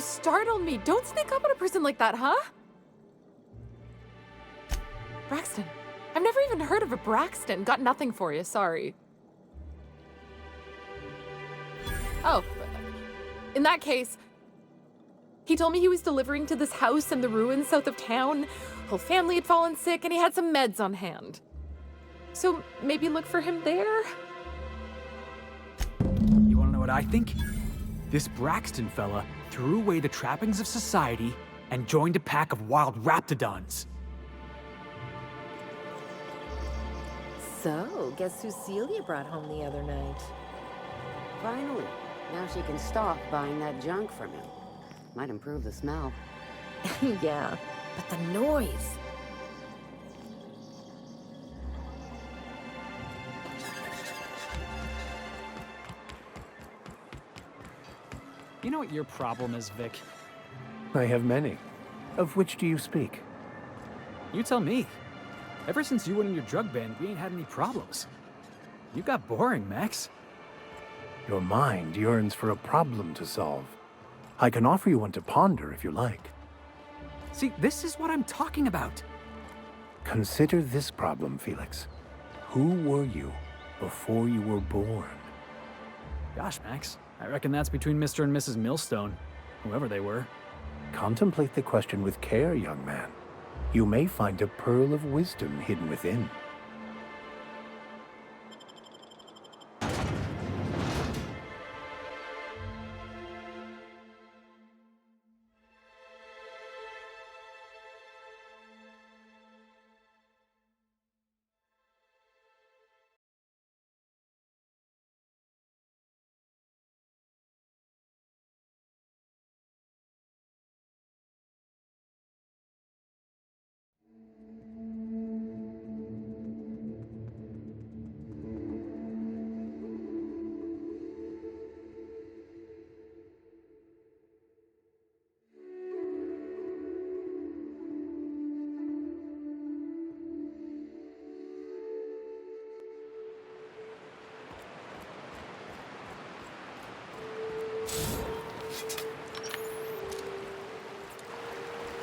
startled me. Don't sneak up on a person like that, huh? Braxton. I've never even heard of a Braxton. Got nothing for you, sorry. Oh, in that case, he told me he was delivering to this house in the ruins south of town. Whole family had fallen sick and he had some meds on hand. So maybe look for him there? You wanna know what I think? This Braxton fella threw away the trappings of society and joined a pack of wild raptidons. So, guess who Celia brought home the other night? Finally. Now she can stop buying that junk from him. Might improve the smell. Yeah, but the noise. You know what your problem is, Vic? I have many. Of which do you speak? You tell me. Ever since you went in your drug ban, we ain't had any problems. You got boring, Max. Your mind yearns for a problem to solve. I can offer you one to ponder if you like. See, this is what I'm talking about. Consider this problem, Felix. Who were you before you were born? Gosh, Max, I reckon that's between Mr. and Mrs. Millstone, whoever they were. Contemplate the question with care, young man. You may find a pearl of wisdom hidden within.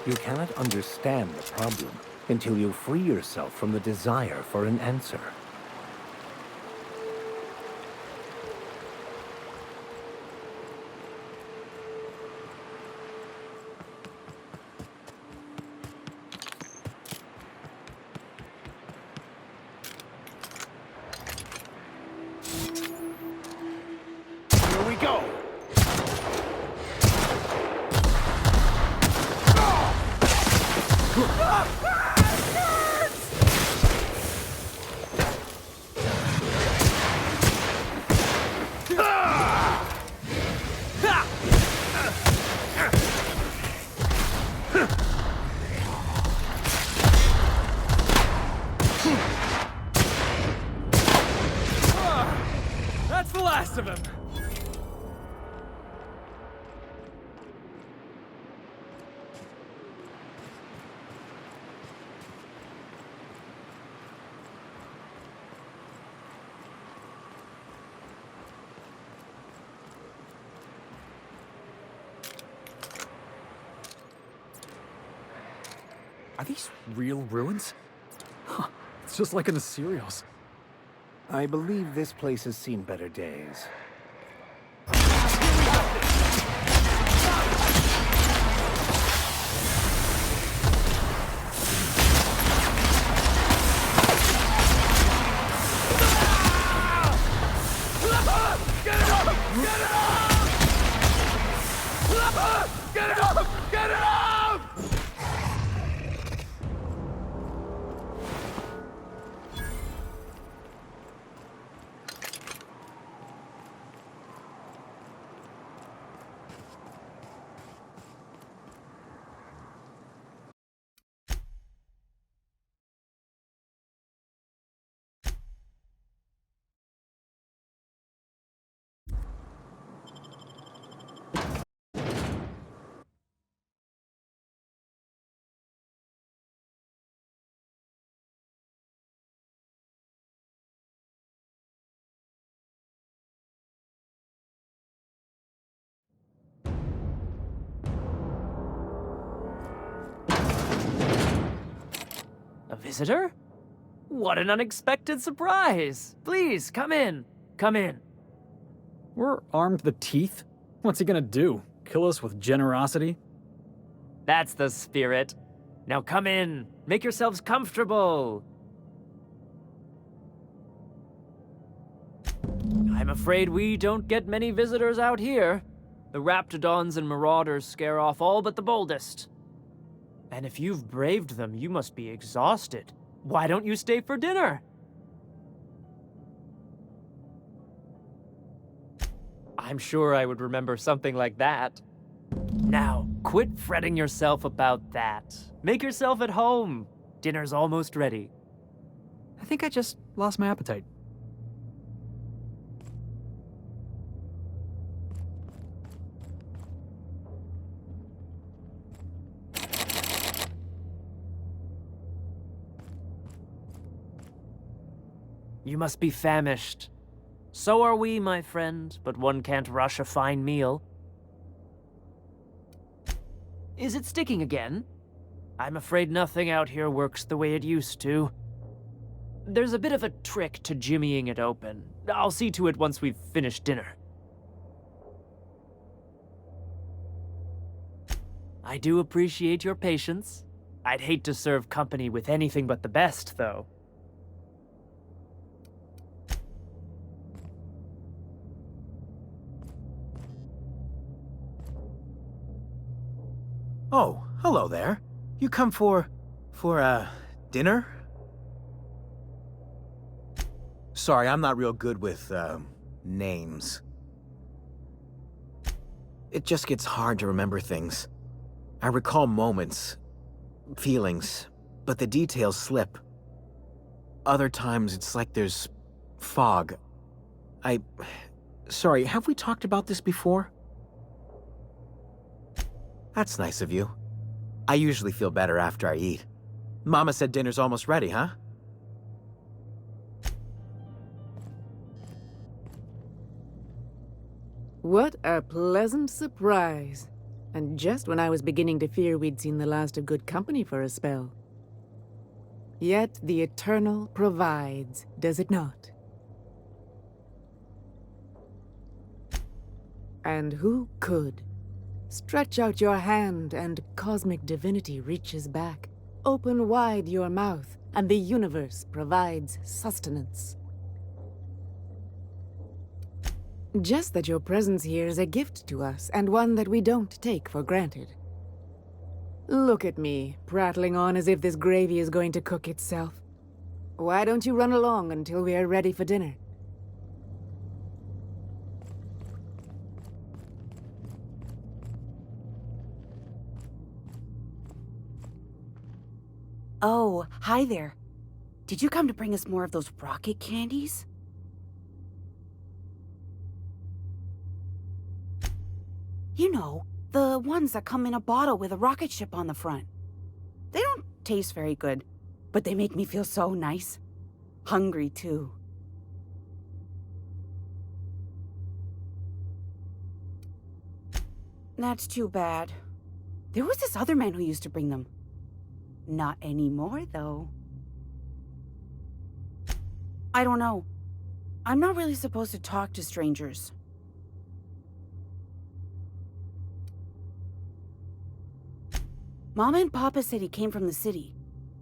You cannot understand the problem until you free yourself from the desire for an answer. Here we go! That's the last of him. Are these real ruins? Huh, it's just like in the serials. I believe this place has seen better days. A visitor? What an unexpected surprise! Please, come in. Come in. We're armed to the teeth. What's he gonna do? Kill us with generosity? That's the spirit. Now come in. Make yourselves comfortable. I'm afraid we don't get many visitors out here. The Raptidons and Marauders scare off all but the boldest. And if you've braved them, you must be exhausted. Why don't you stay for dinner? I'm sure I would remember something like that. Now, quit fretting yourself about that. Make yourself at home. Dinner's almost ready. I think I just lost my appetite. You must be famished. So are we, my friend, but one can't rush a fine meal. Is it sticking again? I'm afraid nothing out here works the way it used to. There's a bit of a trick to jimmying it open. I'll see to it once we've finished dinner. I do appreciate your patience. I'd hate to serve company with anything but the best, though. Oh, hello there. You come for dinner? Sorry, I'm not real good with, names. It just gets hard to remember things. I recall moments, feelings, but the details slip. Other times, it's like there's fog. Sorry, have we talked about this before? That's nice of you. I usually feel better after I eat. Mama said dinner's almost ready, huh? What a pleasant surprise. And just when I was beginning to fear we'd seen the last of good company for a spell. Yet the Eternal provides, does it not? And who could? Stretch out your hand, and cosmic divinity reaches back. Open wide your mouth, and the universe provides sustenance. Just that your presence here is a gift to us, and one that we don't take for granted. Look at me, prattling on as if this gravy is going to cook itself. Why don't you run along until we are ready for dinner? Oh, hi there. Did you come to bring us more of those rocket candies? You know, the ones that come in a bottle with a rocket ship on the front. They don't taste very good, but they make me feel so nice. Hungry, too. That's too bad. There was this other man who used to bring them. Not anymore, though. I don't know. I'm not really supposed to talk to strangers. Mama and Papa said he came from the city.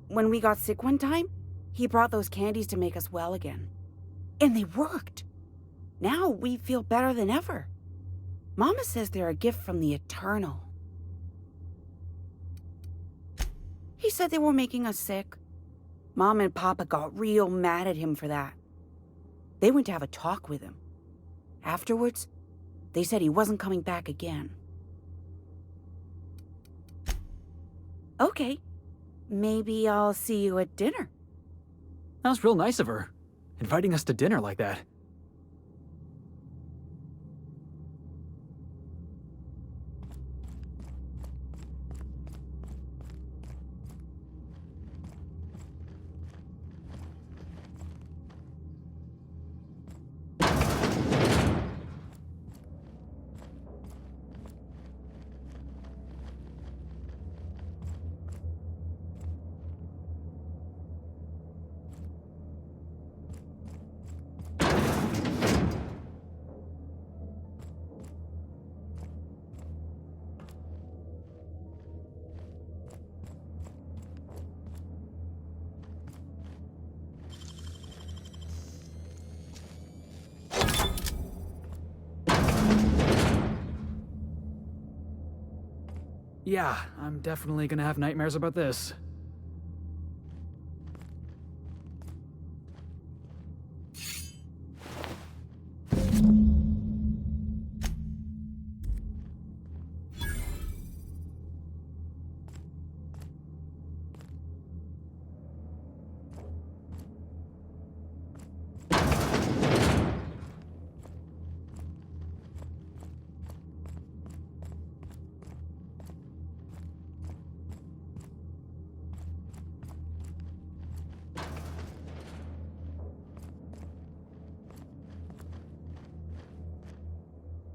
When we got sick one time, he brought those candies to make us well again. And they worked. Now we feel better than ever. Mama says they're a gift from the Eternal. He said they were making us sick. Mom and Papa got real mad at him for that. They went to have a talk with him. Afterwards, they said he wasn't coming back again. Okay, maybe I'll see you at dinner. That was real nice of her, inviting us to dinner like that. Yeah, I'm definitely gonna have nightmares about this.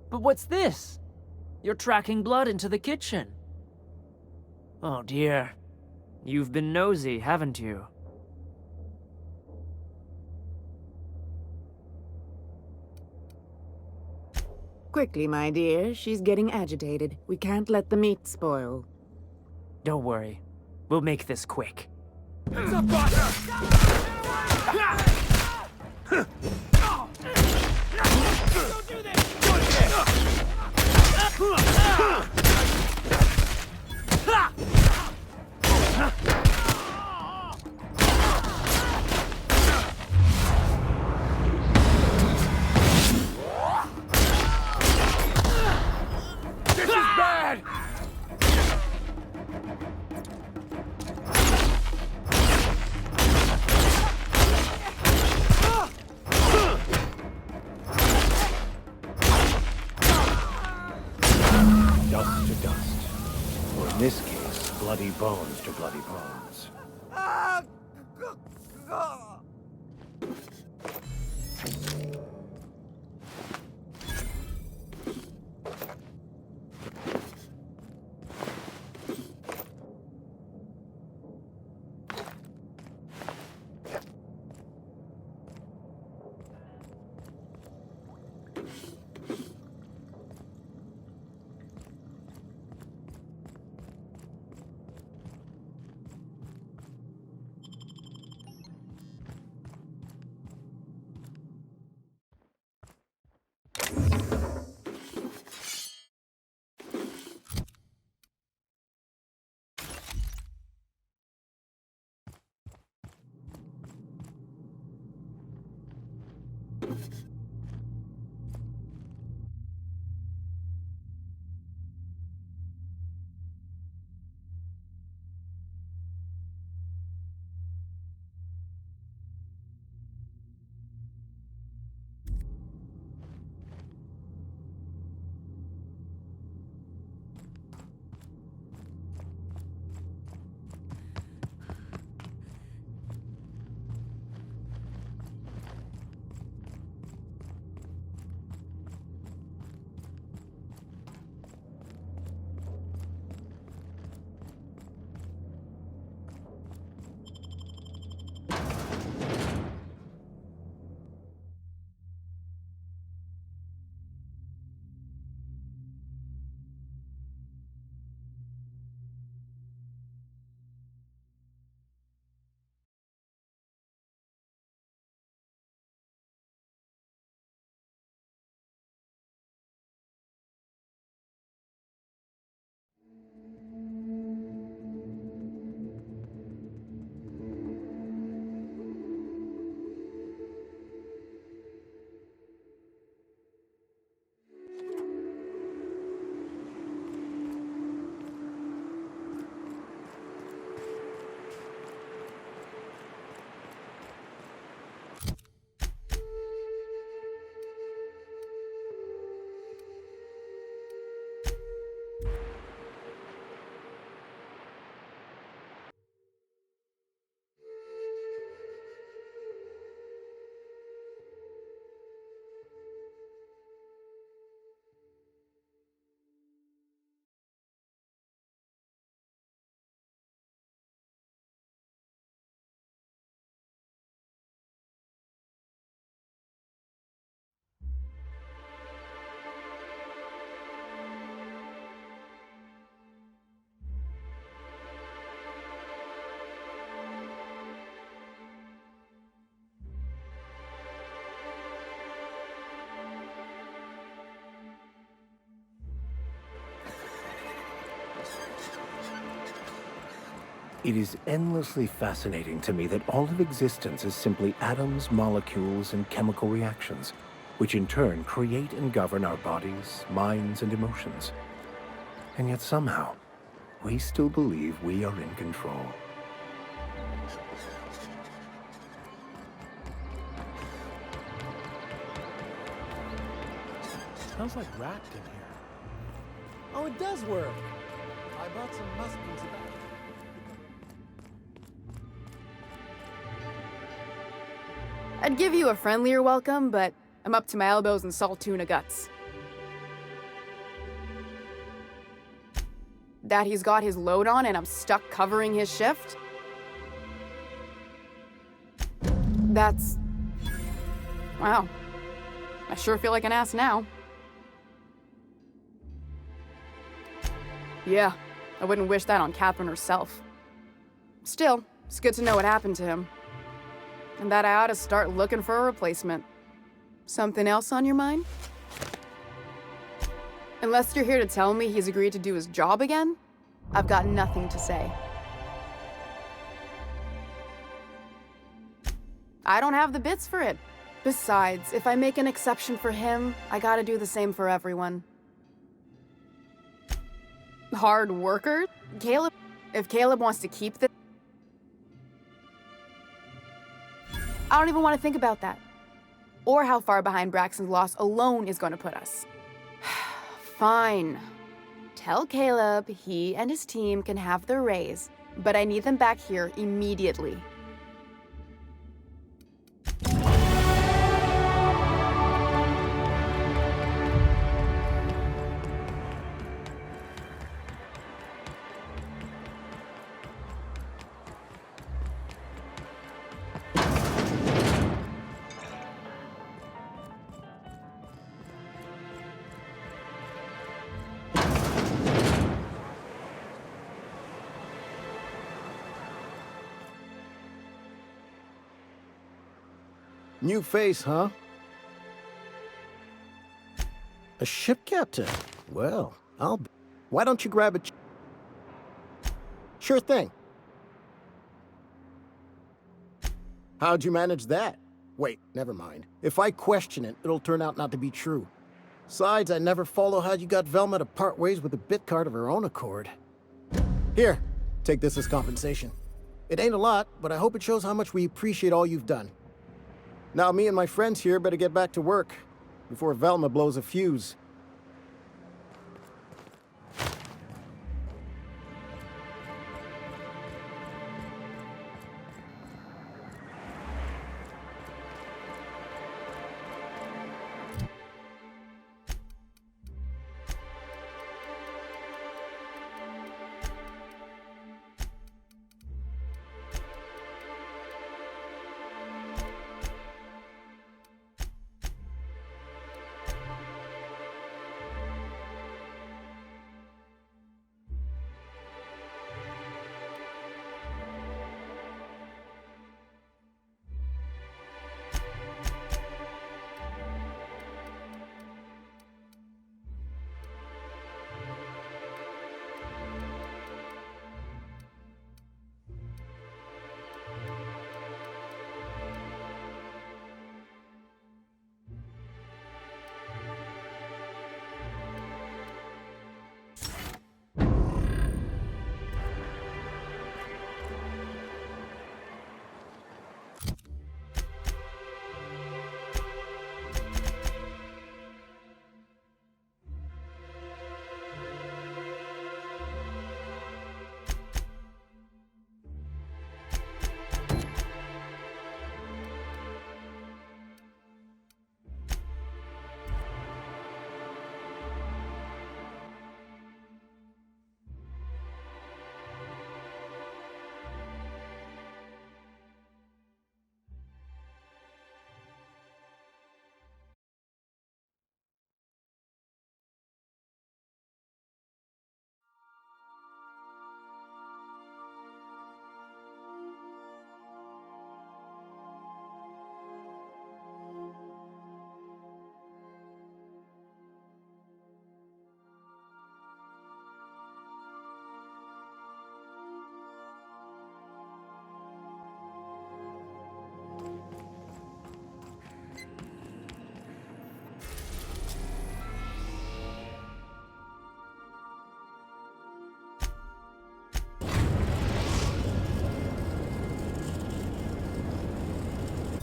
But what's this? You're tracking blood into the kitchen. Oh dear. You've been nosy, haven't you? Quickly, my dear. She's getting agitated. We can't let the meat spoil. Don't worry. We'll make this quick. This is bad! Dust to dust. Or in this case, bloody bones to bloody bones. It is endlessly fascinating to me that all of existence is simply atoms, molecules, and chemical reactions, which in turn create and govern our bodies, minds, and emotions. And yet somehow, we still believe we are in control. Smells like rat in here. Oh, it does work. I bought some musk and tobacco. I'd give you a friendlier welcome, but I'm up to my elbows in salt tuna guts. That he's got his load on and I'm stuck covering his shift? That's... wow. I sure feel like an ass now. Yeah, I wouldn't wish that on Catherine herself. Still, it's good to know what happened to him. And that I ought to start looking for a replacement. Something else on your mind? Unless you're here to tell me he's agreed to do his job again, I've got nothing to say. I don't have the bits for it. Besides, if I make an exception for him, I gotta do the same for everyone. Hard worker? Caleb? If Caleb wants to keep this... I don't even want to think about that. Or how far behind Braxton's loss alone is going to put us. Fine. Tell Caleb he and his team can have their raise, but I need them back here immediately. New face, huh? A ship captain? Well, why don't you grab a... Sure thing. How'd you manage that? Wait, never mind. If I question it, it'll turn out not to be true. Besides, I never follow how you got Velma to part ways with a bit card of her own accord. Here, take this as compensation. It ain't a lot, but I hope it shows how much we appreciate all you've done. Now me and my friends here better get back to work before Velma blows a fuse.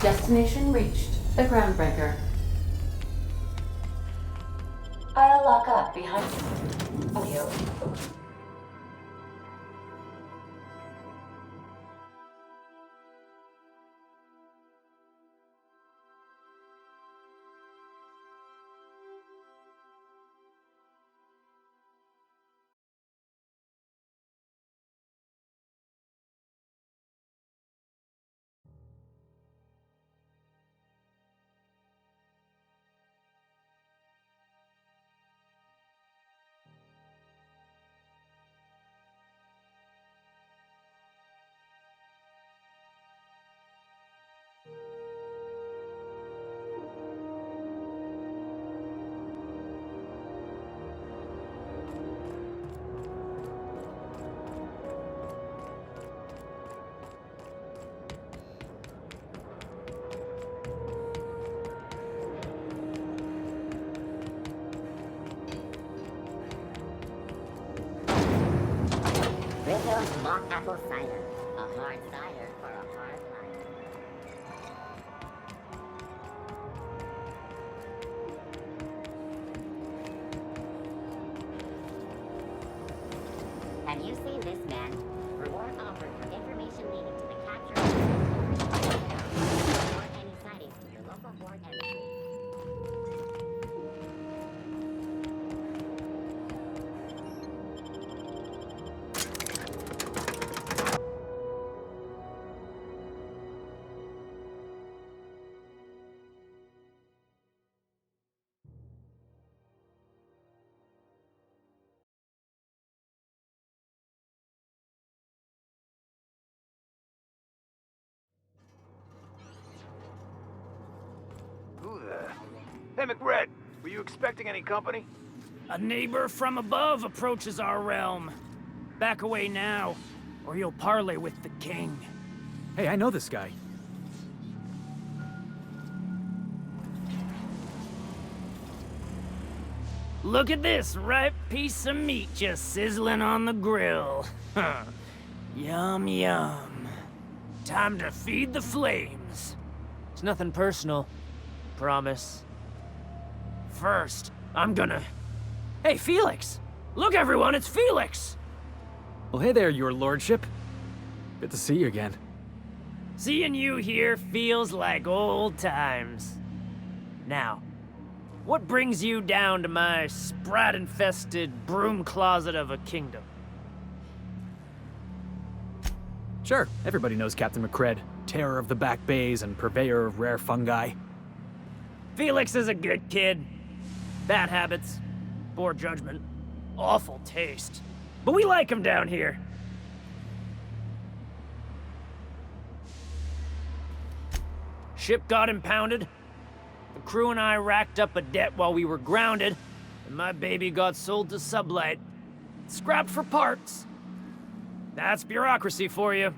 Destination reached. The Groundbreaker. I'll lock up behind you. Brazil's mock apple cider. A hard cider for a hard life. Have you seen this man? Reward offered for information leading to the capture of report any sightings to your local port embassy. Who the... Hey, McRed, were you expecting any company? A neighbor from above approaches our realm. Back away now, or you'll parley with the king. Hey, I know this guy. Look at this ripe piece of meat just sizzling on the grill. Yum, yum. Time to feed the flames. It's nothing personal. Promise. First, I'm gonna... Hey, Felix! Look, everyone, it's Felix! Well, hey there, your lordship. Good to see you again. Seeing you here feels like old times. Now, what brings you down to my sprat-infested broom closet of a kingdom? Sure, everybody knows Captain McCred, terror of the back bays and purveyor of rare fungi. Felix is a good kid. Bad habits, poor judgment, awful taste. But we like him down here. Ship got impounded. The crew and I racked up a debt while we were grounded, and my baby got sold to Sublight. Scrapped for parts. That's bureaucracy for you.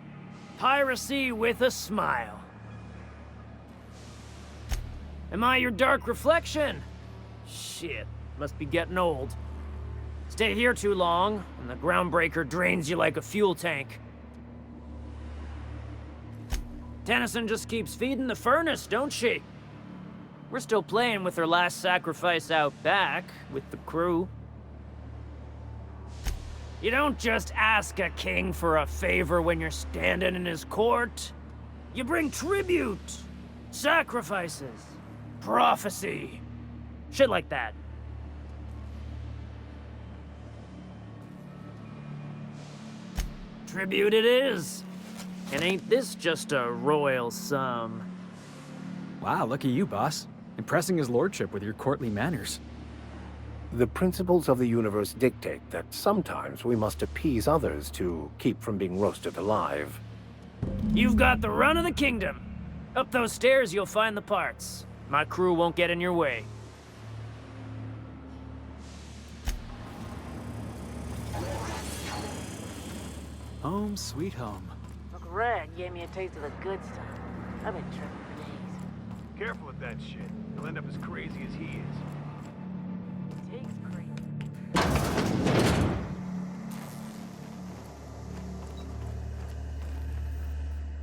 Piracy with a smile. Am I your dark reflection? Shit, must be getting old. Stay here too long, and the Groundbreaker drains you like a fuel tank. Tennyson just keeps feeding the furnace, don't she? We're still playing with her last sacrifice out back, with the crew. You don't just ask a king for a favor when you're standing in his court. You bring tribute, sacrifices, prophecy, shit like that. Tribute it is. And ain't this just a royal sum? Wow, look at you, boss. Impressing his lordship with your courtly manners. The principles of the universe dictate that sometimes we must appease others to keep from being roasted alive. You've got the run of the kingdom. Up those stairs, you'll find the parts. My crew won't get in your way. Home sweet home. Look, Red gave me a taste of the good stuff. I've been tripping for days. Careful with that shit. You'll end up as crazy as he is. Takes crazy.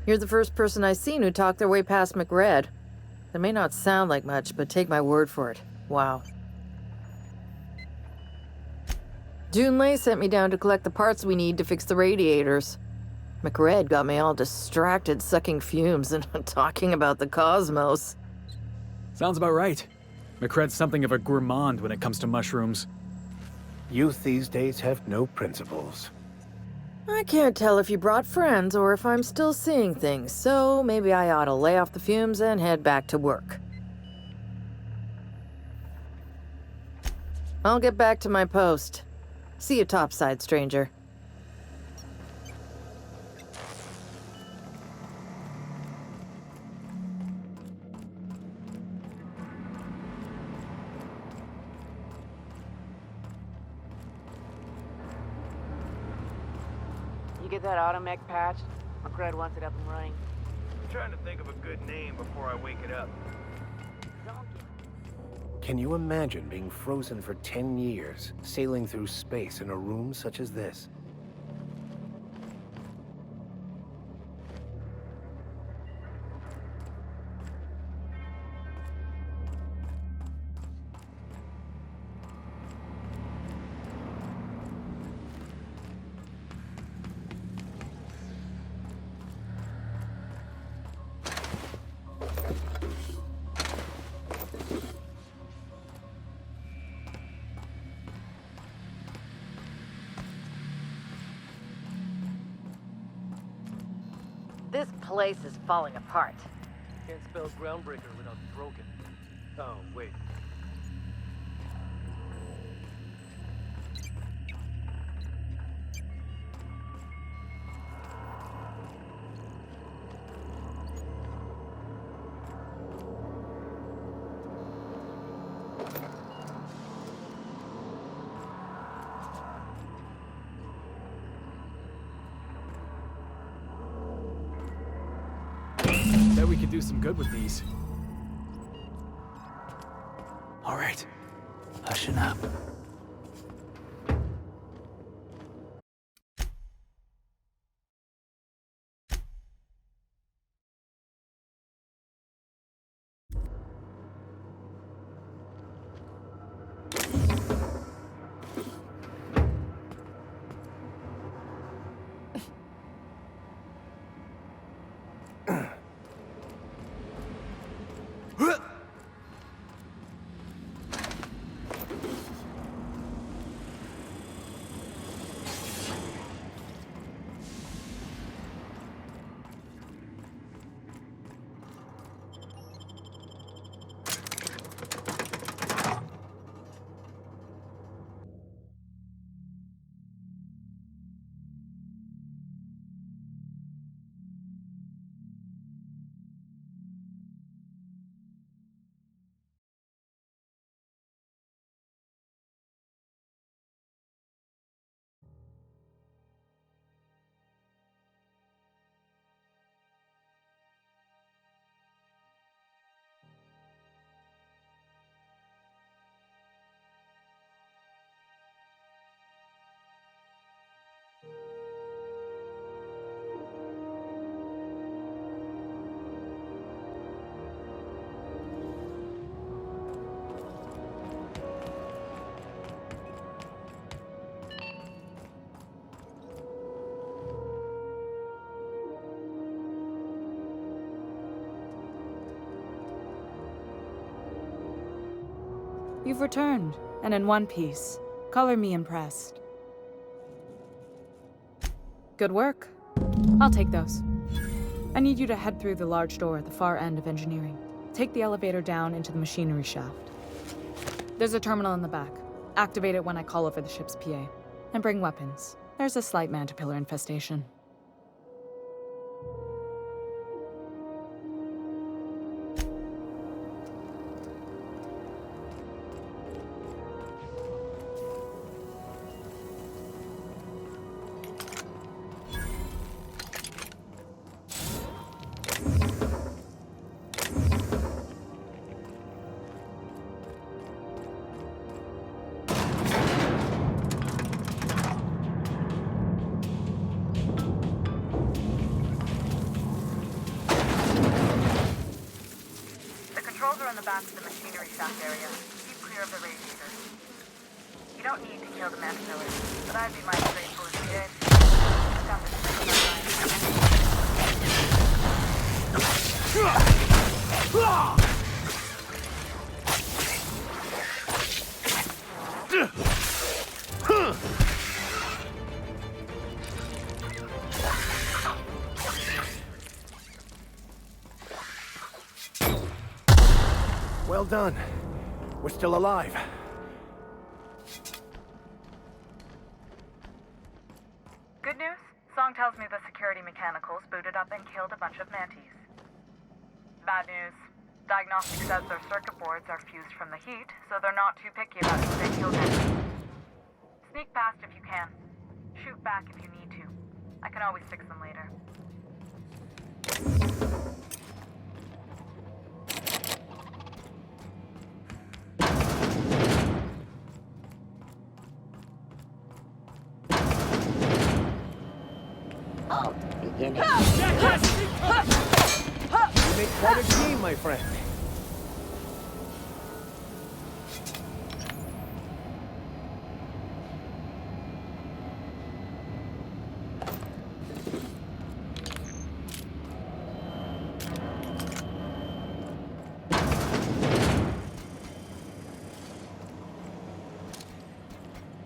You're the first person I've seen who talked their way past McRed. That may not sound like much, but take my word for it. Wow. June Lay sent me down to collect the parts we need to fix the radiators. McRed got me all distracted sucking fumes and talking about the cosmos. Sounds about right. McRed's something of a gourmand when it comes to mushrooms. Youth these days have no principles. I can't tell if you brought friends or if I'm still seeing things, so maybe I ought to lay off the fumes and head back to work. I'll get back to my post. See you topside, stranger. You get that automech patched? McRed wants it up and running. I'm trying to think of a good name before I wake it up. Can you imagine being frozen for 10 years, sailing through space in a room such as this? This place is falling apart. Can't spell Groundbreaker without broken. Oh, wait. Bet we could do some good with these. All right, hushing up. You've returned, and in one piece. Color me impressed. Good work. I'll take those. I need you to head through the large door at the far end of engineering. Take the elevator down into the machinery shaft. There's a terminal in the back. Activate it when I call over the ship's PA. And bring weapons. There's a slight mantipillar infestation. Controls are in the back of the machinery shaft area. Keep clear of the radiators. You don't need to kill the Mantillas, but I'd be mighty grateful if you did. Stop it. Well done. We're still alive. Good news? Song tells me the security mechanicals booted up and killed a bunch of mantis. Bad news. Diagnostic says their circuit boards are fused from the heat, so they're not too picky about who they kill next. Sneak past if you can. Shoot back if you need to. I can always fix them later. You make quite a team, my friend.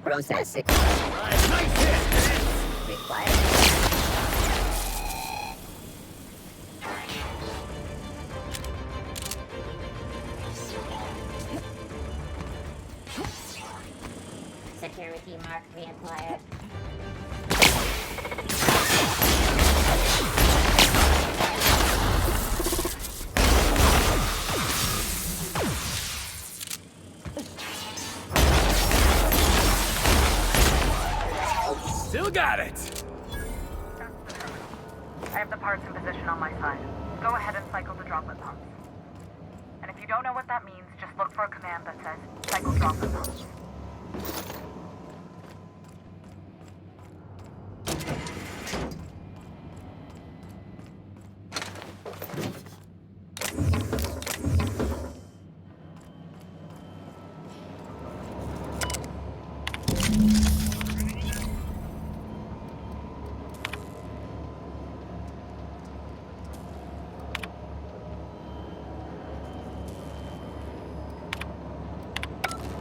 Processing. Nice hit! Required. Security mark reacquired. Still got it! I have the parts in position on my side. Go ahead and cycle the droplet pumps. And if you don't know what that means, just look for a command that says, cycle droplet pumps.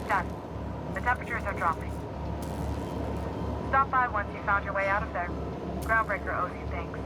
Done. The temperatures are dropping. Stop by once you found your way out of there. Groundbreaker owes you thanks.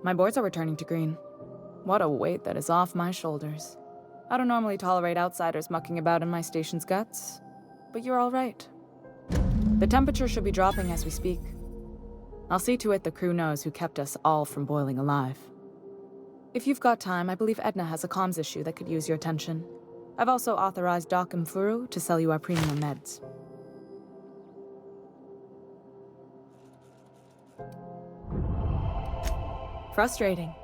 My boards are returning to green. What a weight that is off my shoulders. I don't normally tolerate outsiders mucking about in my station's guts, but you're all right. The temperature should be dropping as we speak. I'll see to it the crew knows who kept us all from boiling alive. If you've got time, I believe Edna has a comms issue that could use your attention. I've also authorized Doc and Furu to sell you our premium meds. Frustrating.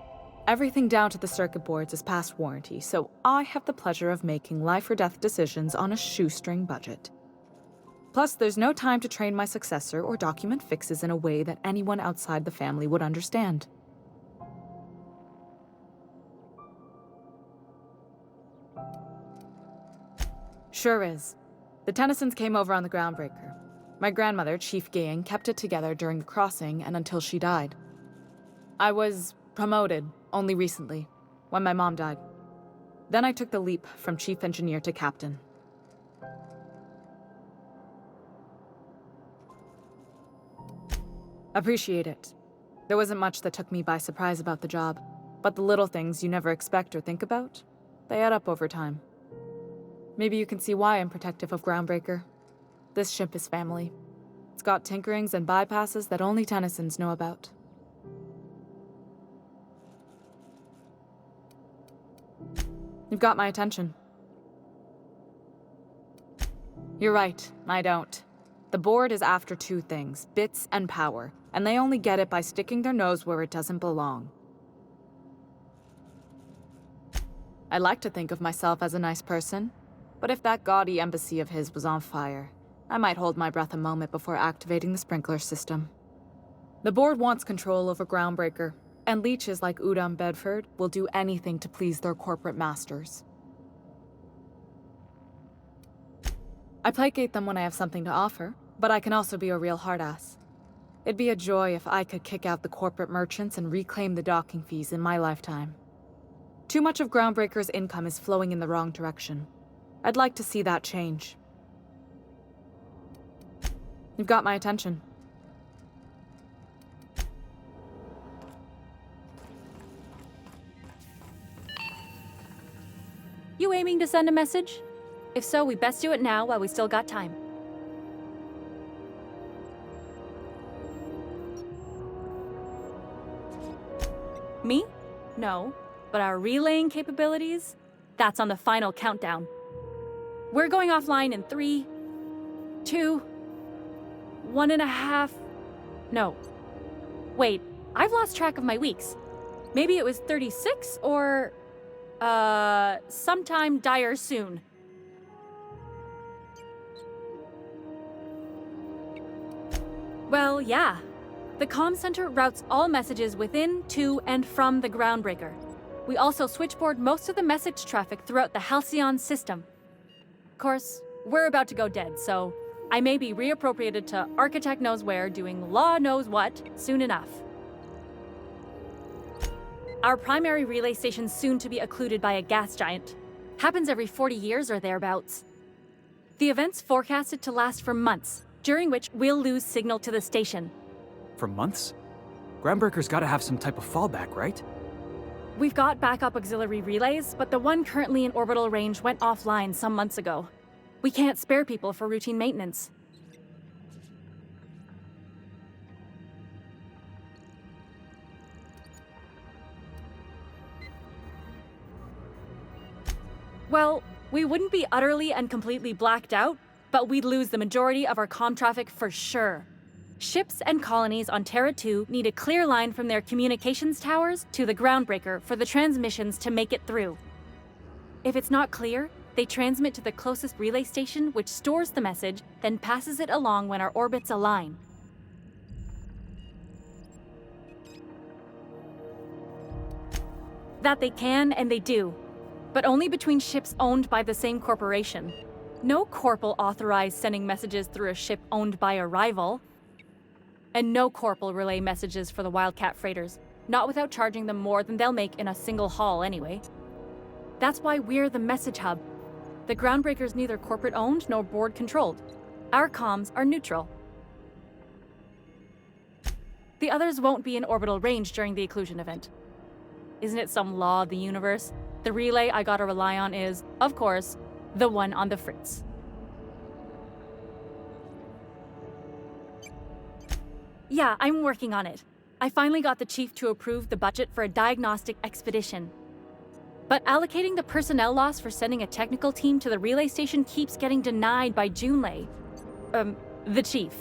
Everything down to the circuit boards is past warranty, so I have the pleasure of making life or death decisions on a shoestring budget. Plus, there's no time to train my successor or document fixes in a way that anyone outside the family would understand. Sure is. The Tennysons came over on the Groundbreaker. My grandmother, Chief Gaying, kept it together during the crossing and until she died. I was promoted only recently, when my mom died. Then I took the leap from chief engineer to captain. Appreciate it. There wasn't much that took me by surprise about the job, but the little things you never expect or think about, they add up over time. Maybe you can see why I'm protective of Groundbreaker. This ship is family. It's got tinkerings and bypasses that only Tennysons know about. You've got my attention. You're right, I don't. The board is after two things, bits and power, and they only get it by sticking their nose where it doesn't belong. I like to think of myself as a nice person, but if that gaudy embassy of his was on fire, I might hold my breath a moment before activating the sprinkler system. The board wants control over Groundbreaker, and leeches like Udom Bedford will do anything to please their corporate masters. I placate them when I have something to offer, but I can also be a real hard-ass. It'd be a joy if I could kick out the corporate merchants and reclaim the docking fees in my lifetime. Too much of Groundbreaker's income is flowing in the wrong direction. I'd like to see that change. You've got my attention. You aiming to send a message? If so, we best do it now while we still got time. Me? No. But our relaying capabilities? That's on the final countdown. We're going offline in 3, 2, 1.5... No. Wait, I've lost track of my weeks. Maybe it was 36 or... sometime dire soon. Well, yeah. The comm center routes all messages within, to, and from the Groundbreaker. We also switchboard most of the message traffic throughout the Halcyon system. Of course, we're about to go dead, so I may be reappropriated to Architect Knows Where doing Law Knows What soon enough. Our primary relay station's soon to be occluded by a gas giant. Happens every 40 years or thereabouts. The event's forecasted to last for months, during which we'll lose signal to the station. For months? Groundbreaker's gotta have some type of fallback, right? We've got backup auxiliary relays, but the one currently in orbital range went offline some months ago. We can't spare people for routine maintenance. Well, we wouldn't be utterly and completely blacked out, but we'd lose the majority of our comm traffic for sure. Ships and colonies on Terra 2 need a clear line from their communications towers to the Groundbreaker for the transmissions to make it through. If it's not clear, they transmit to the closest relay station, which stores the message, then passes it along when our orbits align. That they can, and they do, but only between ships owned by the same corporation. No corp will authorize sending messages through a ship owned by a rival. And no corp will relay messages for the Wildcat freighters, not without charging them more than they'll make in a single haul anyway. That's why we're the message hub. The Groundbreaker's neither corporate-owned nor board-controlled. Our comms are neutral. The others won't be in orbital range during the occlusion event. Isn't it some law of the universe? The relay I gotta rely on is, of course, the one on the Fritz. Yeah, I'm working on it. I finally got the chief to approve the budget for a diagnostic expedition. But allocating the personnel loss for sending a technical team to the relay station keeps getting denied by Junlei. The chief.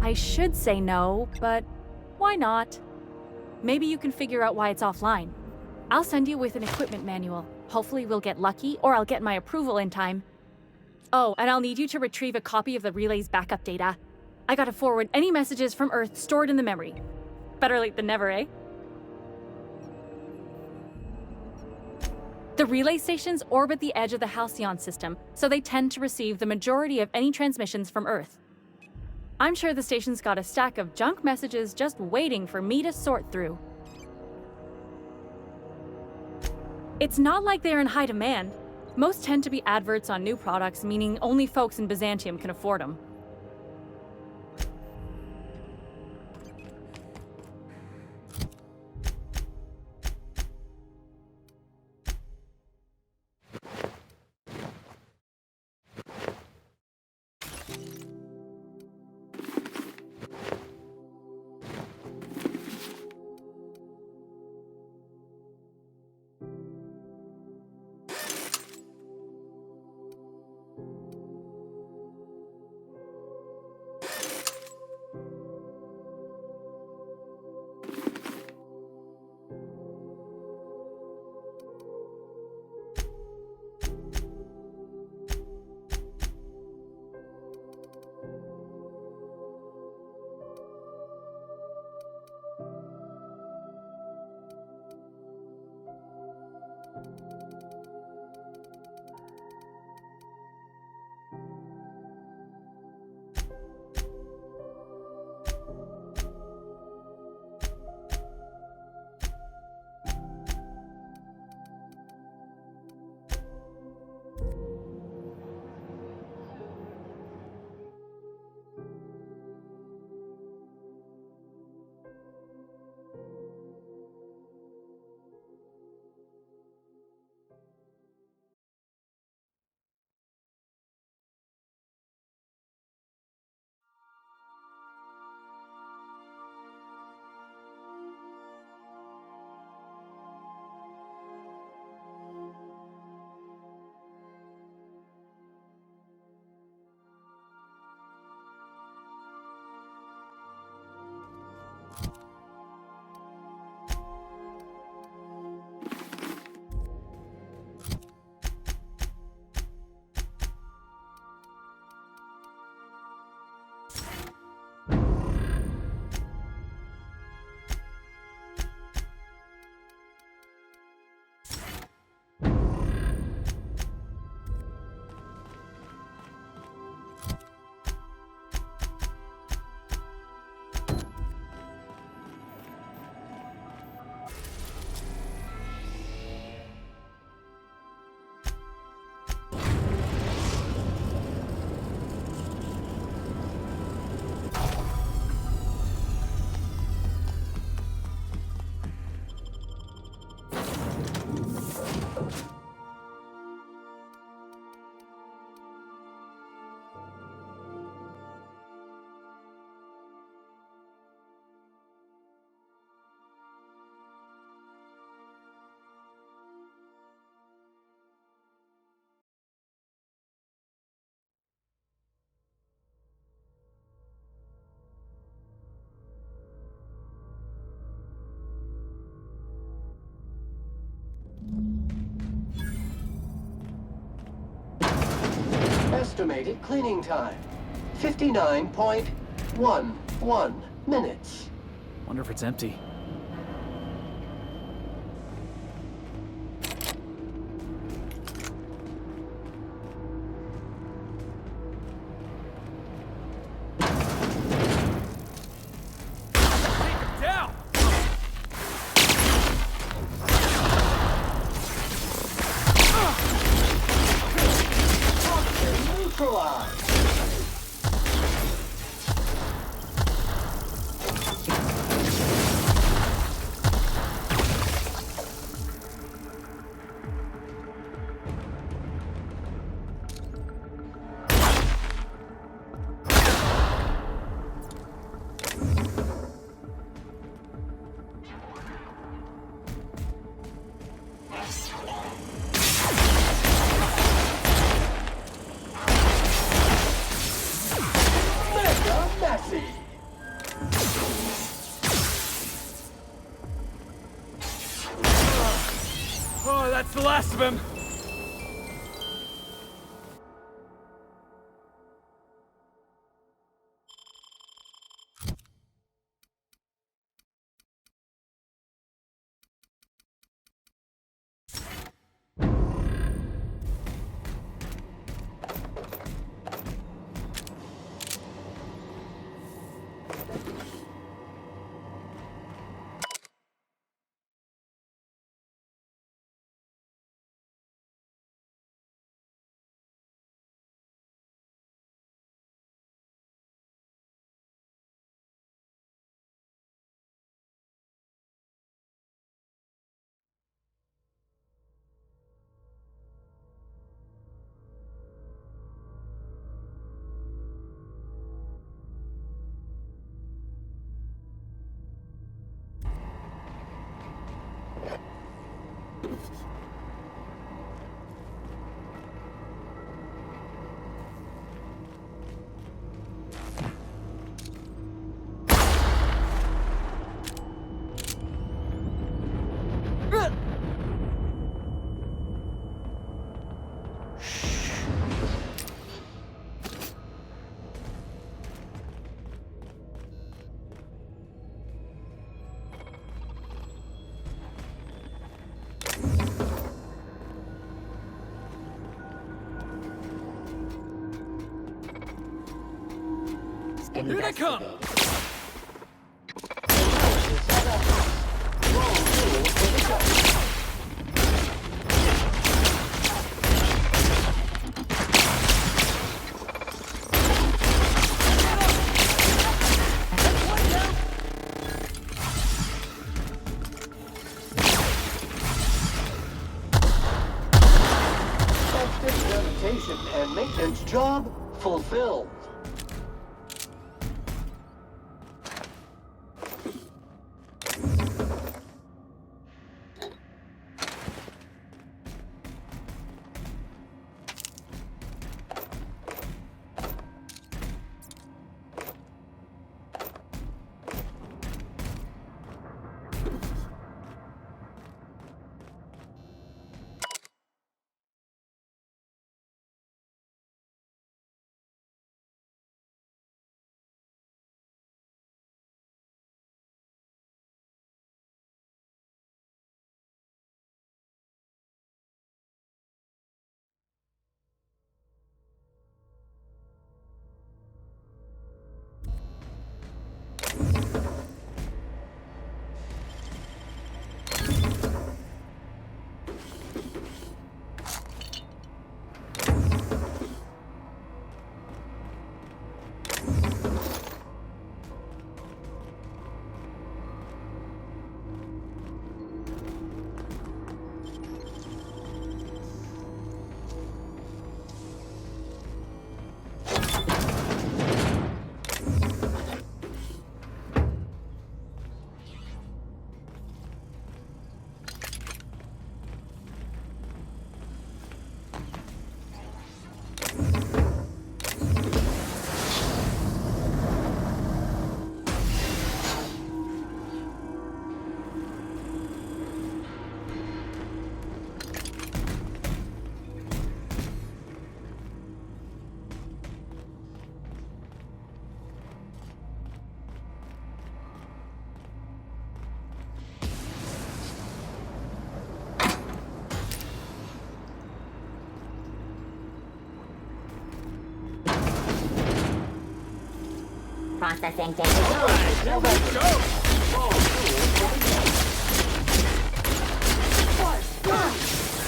I should say no, but why not? Maybe you can figure out why it's offline. I'll send you with an equipment manual. Hopefully we'll get lucky, or I'll get my approval in time. Oh, and I'll need you to retrieve a copy of the relay's backup data. I gotta forward any messages from Earth stored in the memory. Better late than never, eh? The relay stations orbit the edge of the Halcyon system, so they tend to receive the majority of any transmissions from Earth. I'm sure the station's got a stack of junk messages just waiting for me to sort through. It's not like they're in high demand. Most tend to be adverts on new products, meaning only folks in Byzantium can afford them. Estimated cleaning time, 59.11 minutes. Wonder if it's empty. Oh, that's the last of him! Here they come! Sanitation and maintenance job fulfilled. Processing data. Now let's go!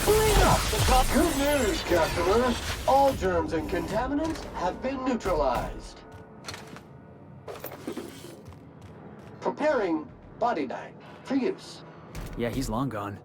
Clean up the top. Good news, customers. All germs and contaminants have been neutralized. Preparing body bag for use. Yeah, he's long gone.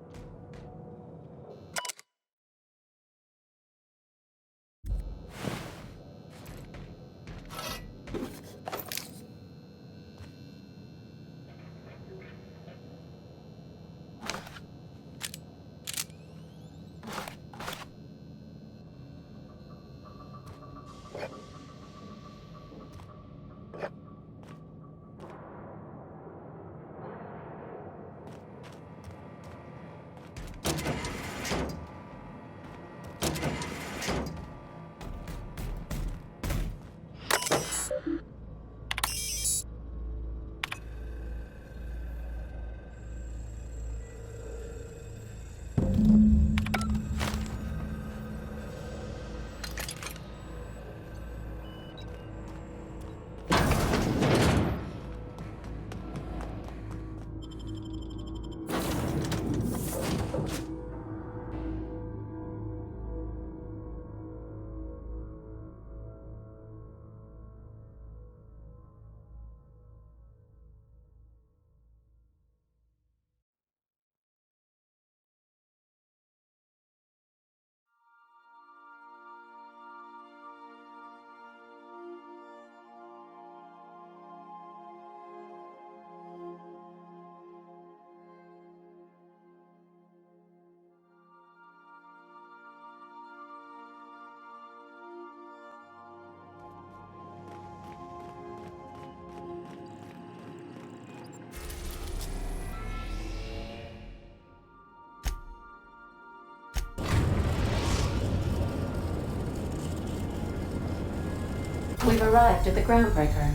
We've arrived at the Groundbreaker.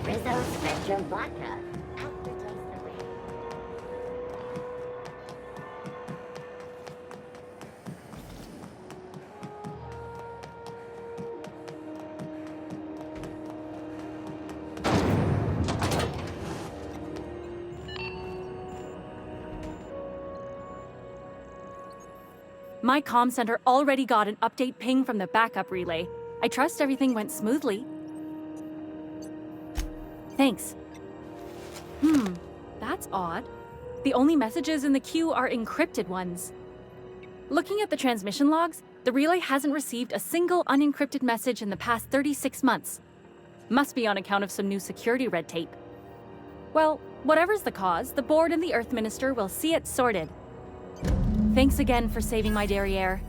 Rizzo Spectrum Vodka. Aftertaste the rain. My comm center already got an update ping from the backup relay. I trust everything went smoothly. Thanks. That's odd. The only messages in the queue are encrypted ones. Looking at the transmission logs, the relay hasn't received a single unencrypted message in the past 36 months. Must be on account of some new security red tape. Well, whatever's the cause, the board and the Earth Minister will see it sorted. Thanks again for saving my derriere.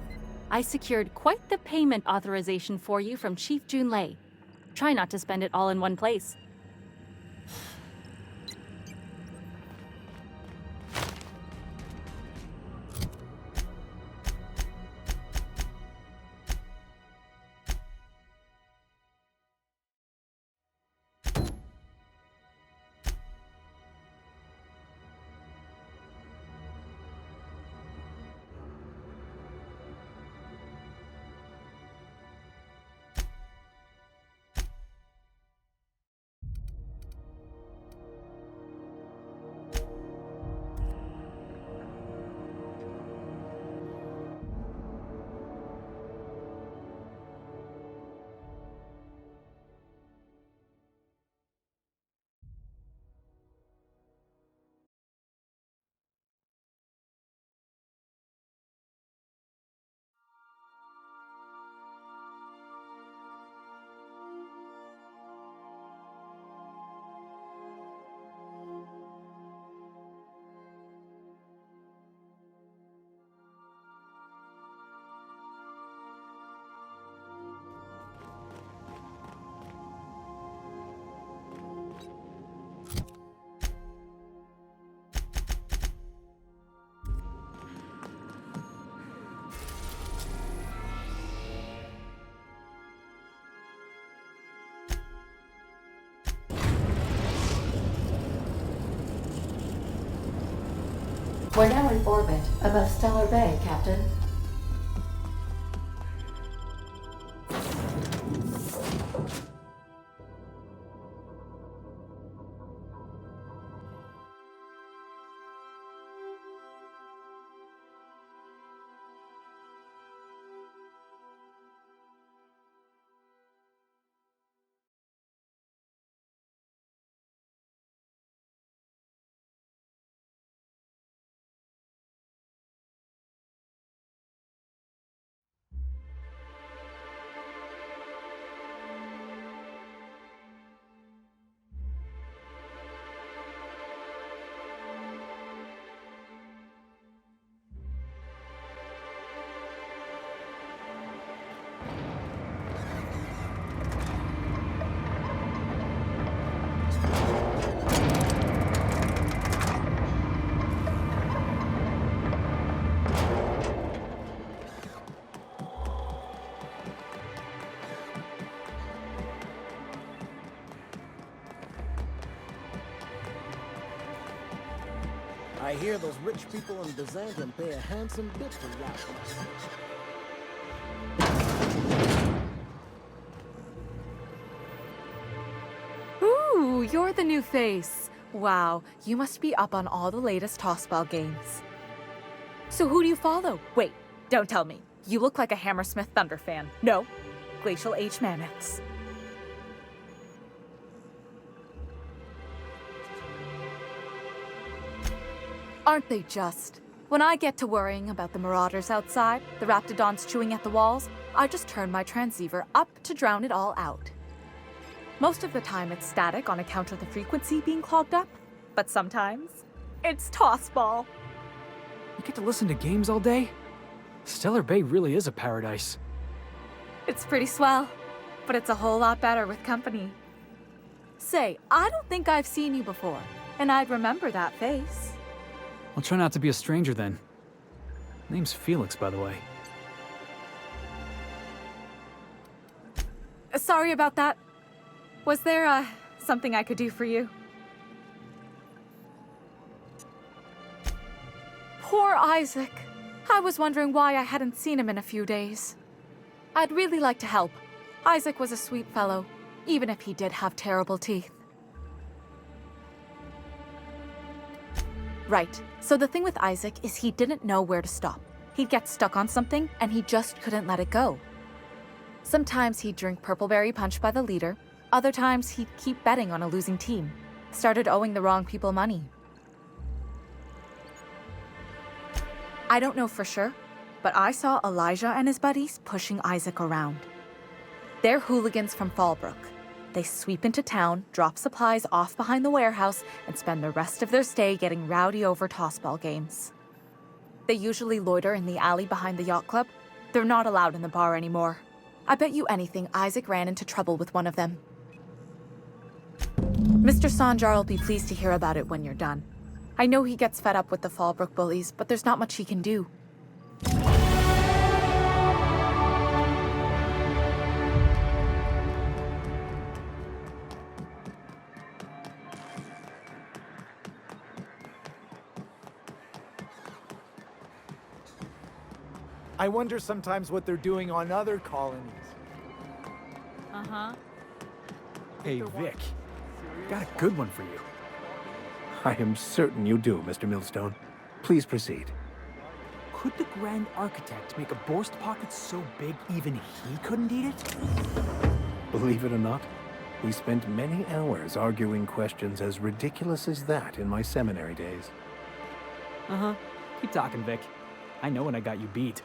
I secured quite the payment authorization for you from Chief Junlei. Try not to spend it all in one place. We're now in orbit above Stellar Bay, Captain. I hear those rich people in Byzantium pay a handsome bit for yachts. Ooh, you're the new face. Wow, you must be up on all the latest tossball games. So who do you follow? Wait, don't tell me. You look like a Hammersmith Thunder fan. No, Glacial Age Mammoths. Aren't they just? When I get to worrying about the marauders outside, the raptidons chewing at the walls, I just turn my transceiver up to drown it all out. Most of the time it's static on account of the frequency being clogged up, but sometimes it's tossball. You get to listen to games all day? Stellar Bay really is a paradise. It's pretty swell, but it's a whole lot better with company. Say, I don't think I've seen you before, and I'd remember that face. I'll try not to be a stranger then. Name's Felix, by the way. Sorry about that. Was there, something I could do for you? Poor Isaac. I was wondering why I hadn't seen him in a few days. I'd really like to help. Isaac was a sweet fellow, even if he did have terrible teeth. Right. So the thing with Isaac is he didn't know where to stop. He'd get stuck on something, and he just couldn't let it go. Sometimes he'd drink Purpleberry Punch by the liter. Other times he'd keep betting on a losing team. Started owing the wrong people money. I don't know for sure, but I saw Elijah and his buddies pushing Isaac around. They're hooligans from Fallbrook. They sweep into town, drop supplies off behind the warehouse, and spend the rest of their stay getting rowdy over tossball games. They usually loiter in the alley behind the yacht club. They're not allowed in the bar anymore. I bet you anything Isaac ran into trouble with one of them. Mr. Sanjar will be pleased to hear about it when you're done. I know he gets fed up with the Fallbrook bullies, but there's not much he can do. I wonder sometimes what they're doing on other colonies. Uh-huh. Hey, Vic. Got a good one for you. I am certain you do, Mr. Millstone. Please proceed. Could the Grand Architect make a Borst pocket so big even he couldn't eat it? Believe it or not, we spent many hours arguing questions as ridiculous as that in my seminary days. Uh-huh. Keep talking, Vic. I know when I got you beat.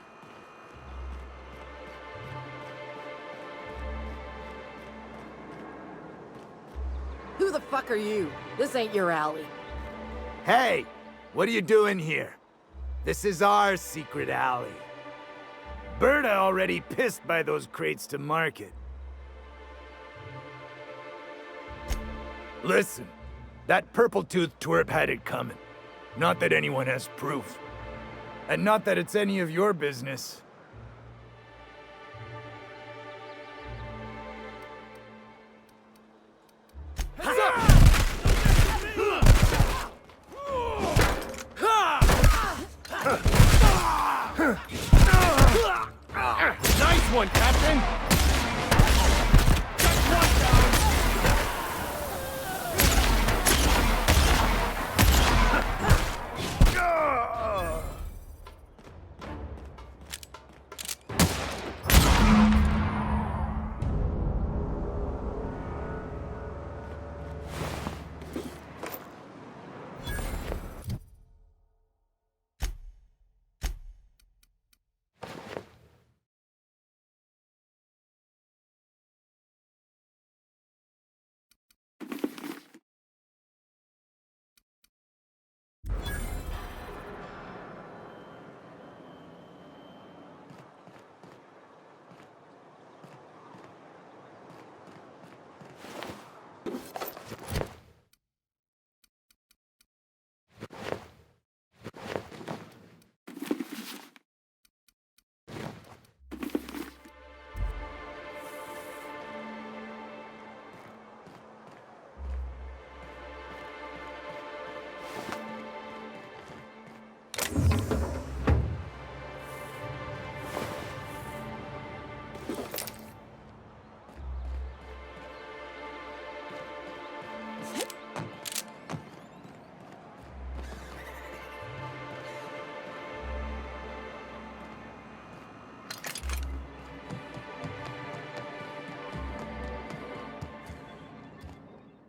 Who the fuck are you? This ain't your alley. Hey, what are you doing here? This is our secret alley. Berta already pissed by those crates to market. Listen, that purple-toothed twerp had it coming. Not that anyone has proof. And not that it's any of your business. Nice one, Captain!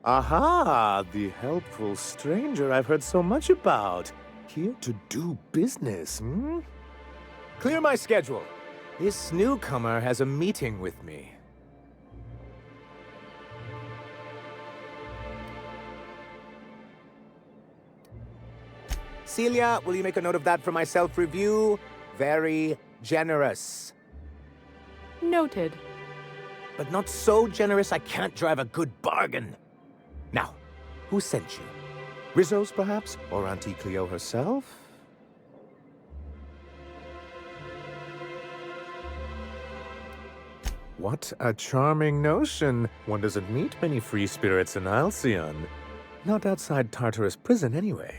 Aha, the helpful stranger I've heard so much about. Here to do business, hmm? Clear my schedule. This newcomer has a meeting with me. Celia, will you make a note of that for my self-review? Very generous. Noted. But not so generous I can't drive a good bargain. Now, who sent you? Rizzo's, perhaps? Or Auntie Cleo herself? What a charming notion. One doesn't meet many free spirits in Alcyon. Not outside Tartarus prison, anyway.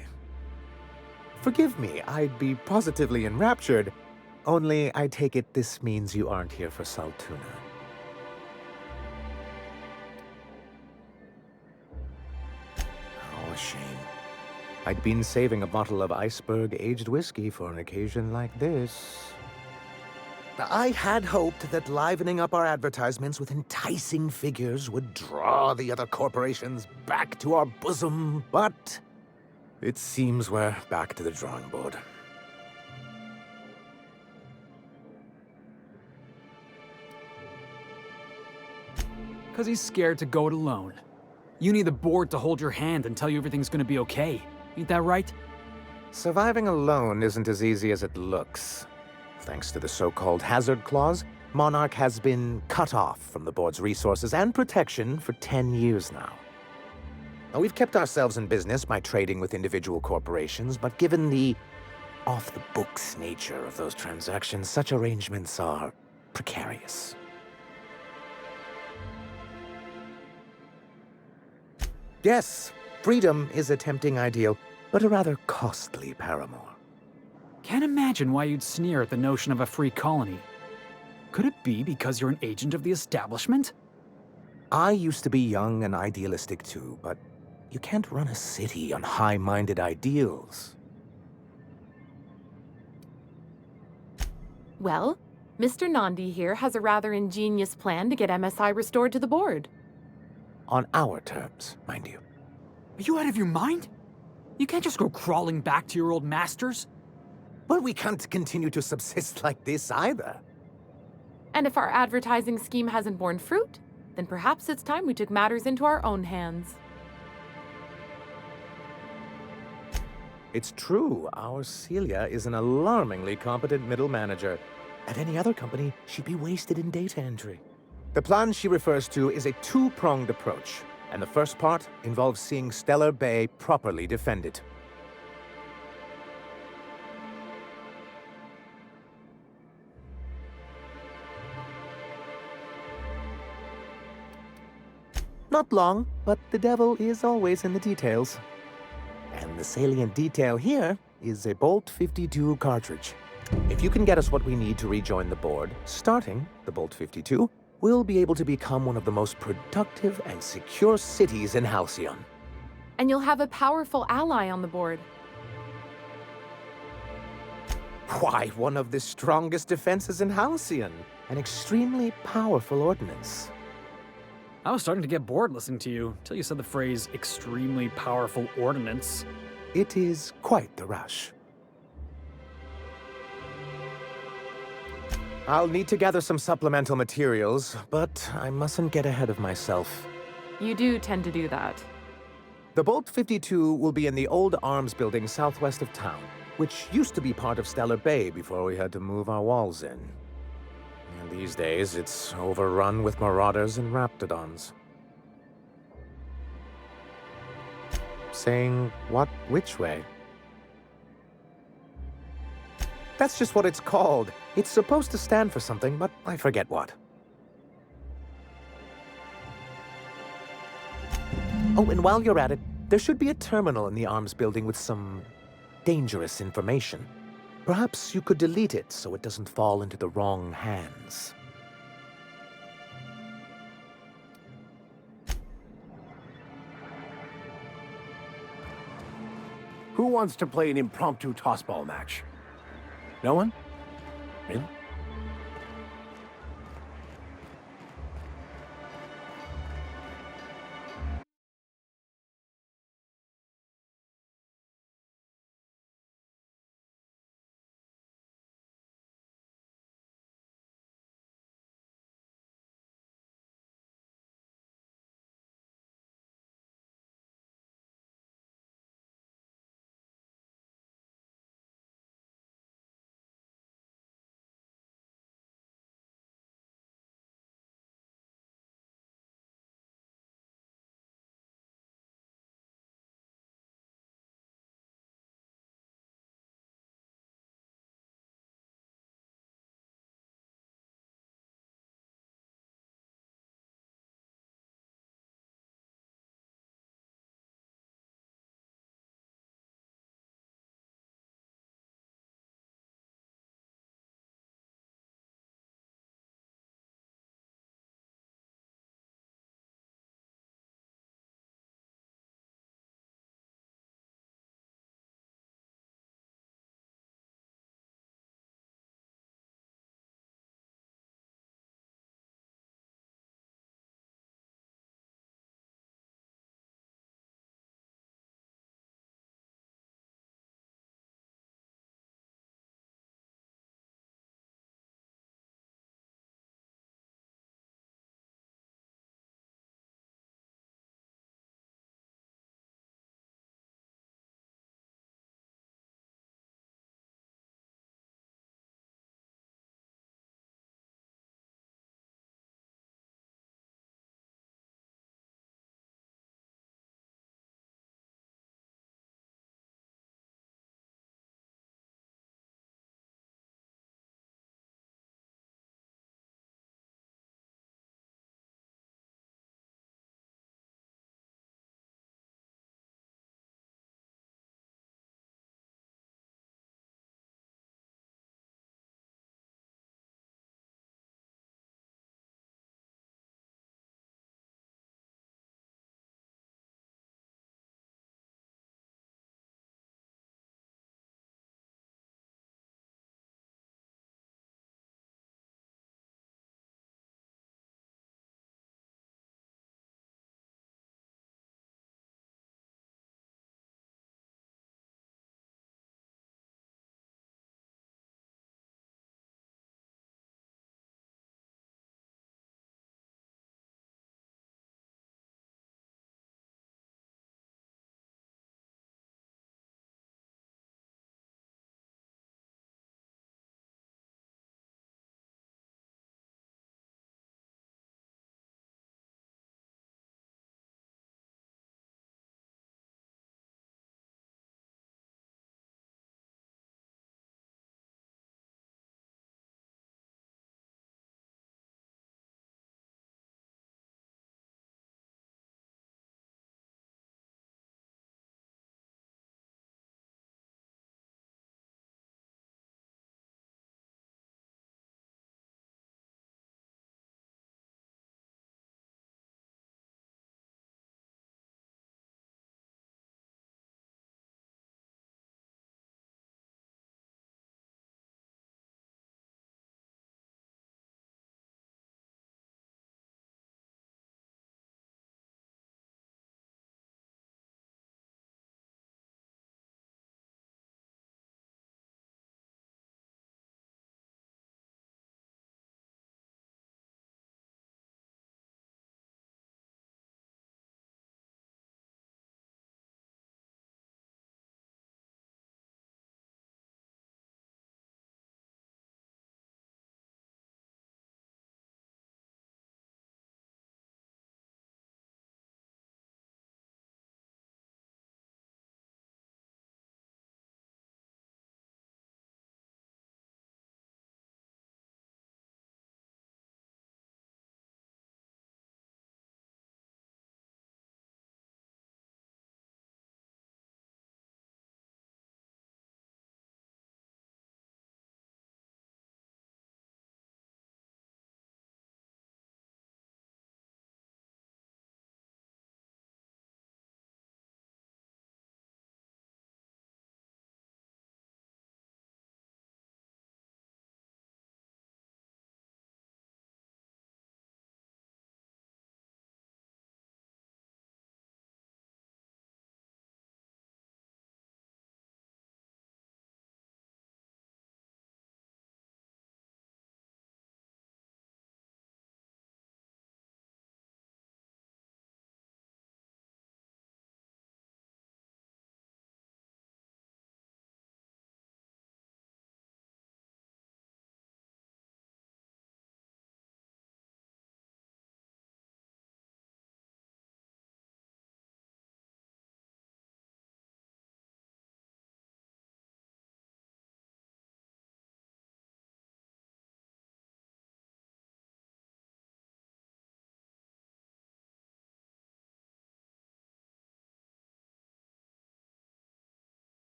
Forgive me, I'd be positively enraptured. Only, I take it this means you aren't here for Saltuna. Oh, a shame. I'd been saving a bottle of iceberg-aged whiskey for an occasion like this. I had hoped that livening up our advertisements with enticing figures would draw the other corporations back to our bosom, but it seems we're back to the drawing board. Because he's scared to go it alone. You need the board to hold your hand and tell you everything's gonna be okay. Ain't that right? Surviving alone isn't as easy as it looks. Thanks to the so-called hazard clause, Monarch has been cut off from the board's resources and protection for 10 years now. Now, we've kept ourselves in business by trading with individual corporations, but given the off-the-books nature of those transactions, such arrangements are precarious. Yes, freedom is a tempting ideal, but a rather costly paramour. Can't imagine why you'd sneer at the notion of a free colony. Could it be because you're an agent of the establishment? I used to be young and idealistic too, but you can't run a city on high-minded ideals. Well, Mr. Nandi here has a rather ingenious plan to get MSI restored to the board. On our terms, mind you. Are you out of your mind? You can't just go crawling back to your old masters. But we can't continue to subsist like this either. And if our advertising scheme hasn't borne fruit, then perhaps it's time we took matters into our own hands. It's true, our Celia is an alarmingly competent middle manager. At any other company, she'd be wasted in data entry. The plan she refers to is a two-pronged approach, and the first part involves seeing Stellar Bay properly defended. Not long, but the devil is always in the details. And the salient detail here is a Bolt 52 cartridge. If you can get us what we need to rejoin the board, starting the Bolt 52, we'll be able to become one of the most productive and secure cities in Halcyon. And you'll have a powerful ally on the board. Why, one of the strongest defenses in Halcyon. An extremely powerful ordnance. I was starting to get bored listening to you, till you said the phrase extremely powerful ordnance. It is quite the rush. I'll need to gather some supplemental materials, but I mustn't get ahead of myself. You do tend to do that. The Bolt 52 will be in the old arms building southwest of town, which used to be part of Stellar Bay before we had to move our walls in. And these days, it's overrun with marauders and raptidons. Saying what which way? That's just what it's called. It's supposed to stand for something, but I forget what. Oh, and while you're at it, there should be a terminal in the arms building with some dangerous information. Perhaps you could delete it so it doesn't fall into the wrong hands. Who wants to play an impromptu tossball match? No one? Really?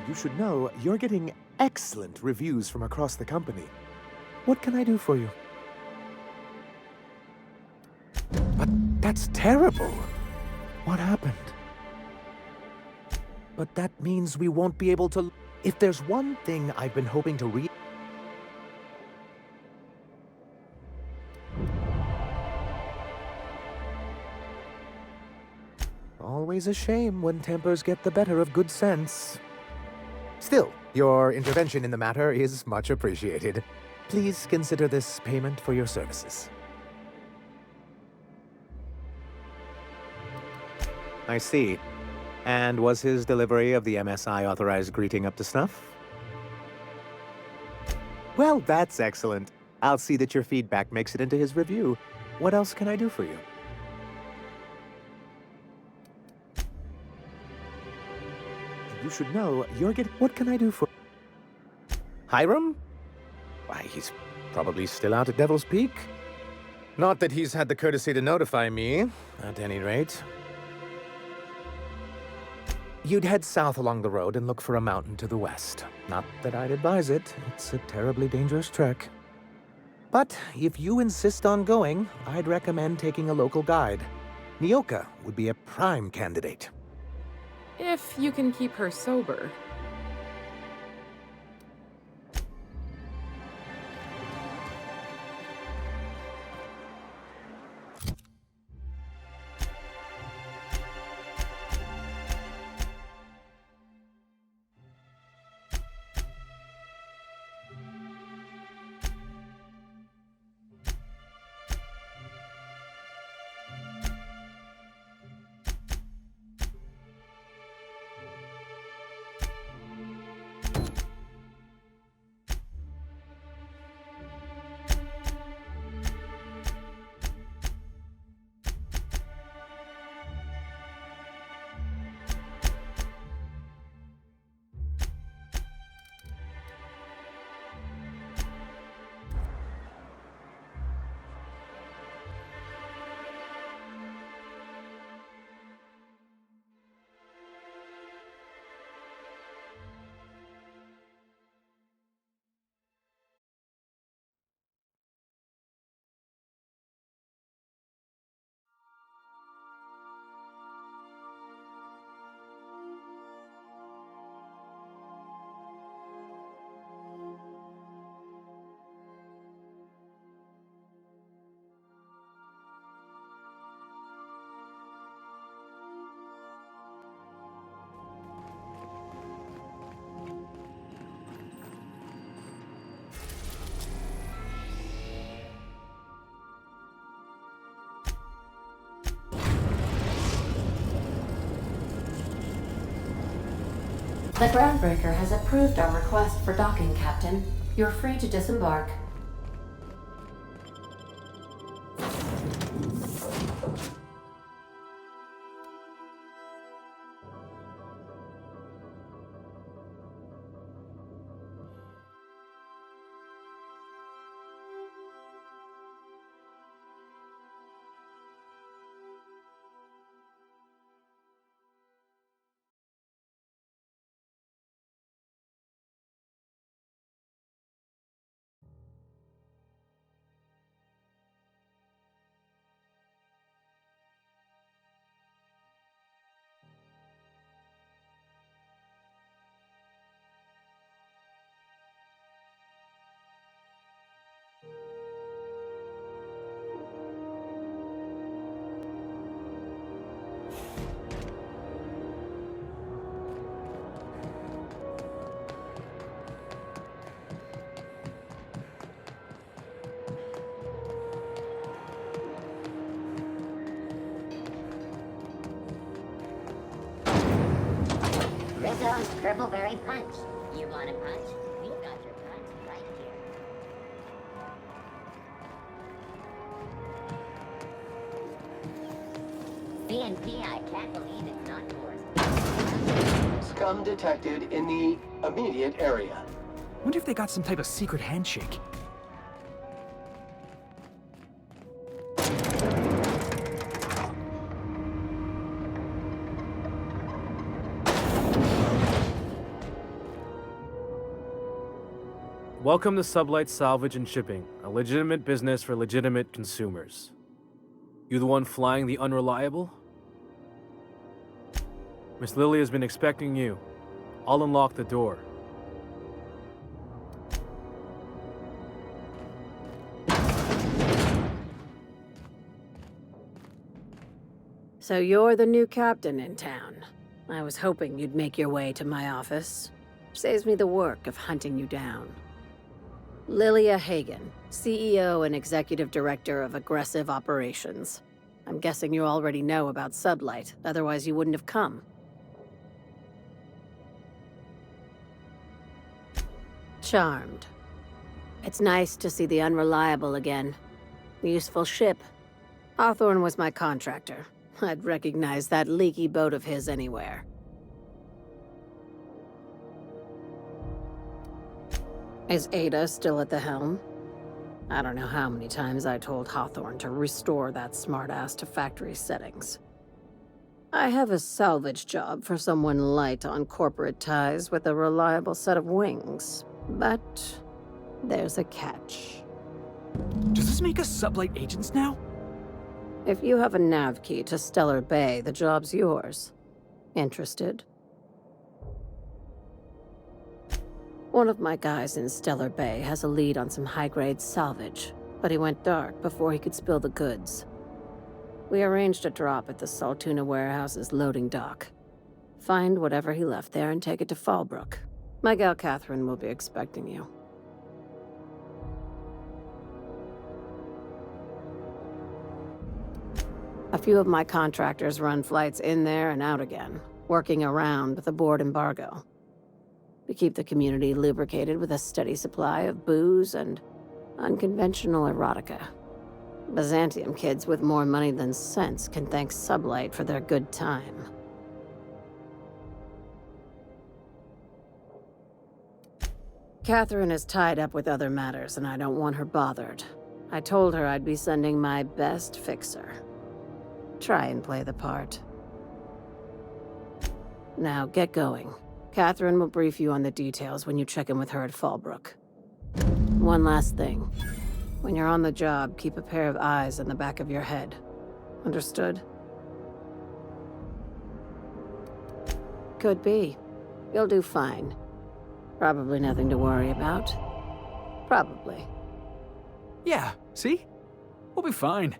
You should know you're getting excellent reviews from across the company. What can I do for you? But that's terrible. What happened? But that means we won't be able to... If there's one thing I've been hoping to read... Always a shame when tempers get the better of good sense. Still, your intervention in the matter is much appreciated. Please consider this payment for your services. I see. And was his delivery of the MSI authorized greeting up to snuff? Well, that's excellent. I'll see that your feedback makes it into his review. What else can I do for you? You should know you're getting... What can I do for... Hiram? Why, he's probably still out at Devil's Peak. Not that he's had the courtesy to notify me, at any rate. You'd head south along the road and look for a mountain to the west. Not that I'd advise it. It's a terribly dangerous trek. But if you insist on going, I'd recommend taking a local guide. Nyoka would be a prime candidate. If you can keep her sober. The Groundbreaker has approved our request for docking, Captain. You're free to disembark. Rizzo's Purpleberry Punch. You want a punch? We've got your punch right here. CNP, I can't believe it's not yours. Scum detected in the immediate area. Wonder if they got some type of secret handshake. Welcome to Sublight Salvage and Shipping, a legitimate business for legitimate consumers. You the one flying the Unreliable? Miss Lily has been expecting you. I'll unlock the door. So you're the new captain in town. I was hoping you'd make your way to my office. Saves me the work of hunting you down. Lilia Hagen, CEO and Executive Director of Aggressive Operations. I'm guessing you already know about Sublight, otherwise you wouldn't have come. Charmed. It's nice to see the Unreliable again. Useful ship. Hawthorne was my contractor. I'd recognize that leaky boat of his anywhere. Is Ada still at the helm? I don't know how many times I told Hawthorne to restore that smartass to factory settings. I have a salvage job for someone light on corporate ties with a reliable set of wings, but there's a catch. Does this make us Sublight agents now? If you have a nav key to Stellar Bay, the job's yours. Interested? One of my guys in Stellar Bay has a lead on some high-grade salvage, but he went dark before he could spill the goods. We arranged a drop at the Saltuna warehouse's loading dock. Find whatever he left there and take it to Fallbrook. My gal Catherine will be expecting you. A few of my contractors run flights in there and out again, working around the board embargo. We keep the community lubricated with a steady supply of booze and unconventional erotica. Byzantium kids with more money than sense can thank Sublight for their good time. Catherine is tied up with other matters, and I don't want her bothered. I told her I'd be sending my best fixer. Try and play the part. Now, get going. Catherine will brief you on the details when you check in with her at Fallbrook. One last thing. When you're on the job, keep a pair of eyes in the back of your head. Understood? Could be. You'll do fine. Probably nothing to worry about. Probably. Yeah, see? We'll be fine.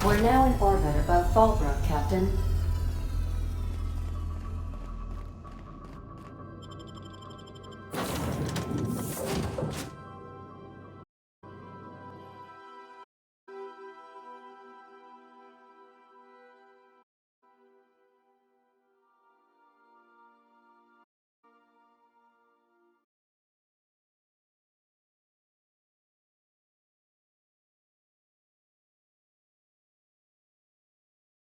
We're now in orbit above Fallbrook, Captain.